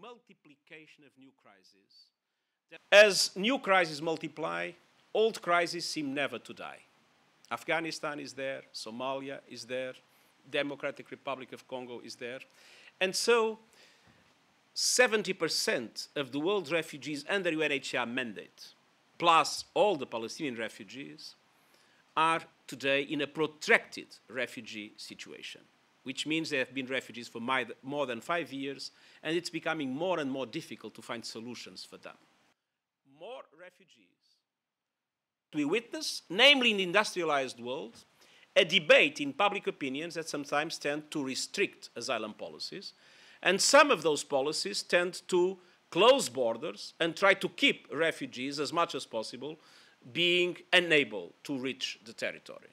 multiplication of new crises. As new crises multiply, old crises seem never to die. Afghanistan is there, Somalia is there, Democratic Republic of Congo is there. And so 70% of the world's refugees under UNHCR mandate, plus all the Palestinian refugees, are today in a protracted refugee situation, which means they have been refugees for more than 5 years, and it's becoming more and more difficult to find solutions for them. More refugees. We witness, namely in the industrialized world, a debate in public opinions that sometimes tend to restrict asylum policies, and some of those policies tend to close borders and try to keep refugees as much as possible being unable to reach the territory.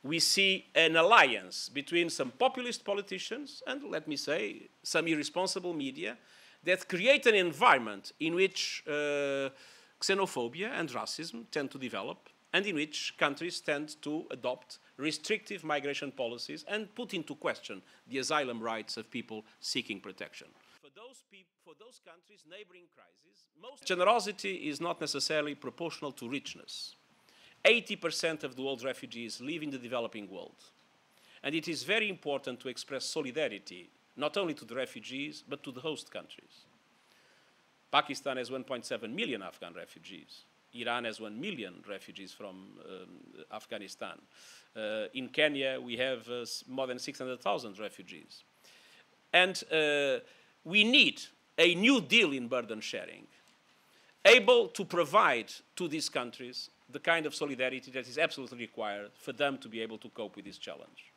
We see an alliance between some populist politicians and, let me say, some irresponsible media that create an environment in which xenophobia and racism tend to develop, and in which countries tend to adopt restrictive migration policies and put into question the asylum rights of people seeking protection. For those countries neighboring crises, most generosity is not necessarily proportional to richness. 80% of the world's refugees live in the developing world. And it is very important to express solidarity, not only to the refugees, but to the host countries. Pakistan has 1.7 million Afghan refugees. Iran has 1 million refugees from Afghanistan. In Kenya, we have more than 600,000 refugees. And we need a new deal in burden sharing, able to provide to these countries the kind of solidarity that is absolutely required for them to be able to cope with this challenge.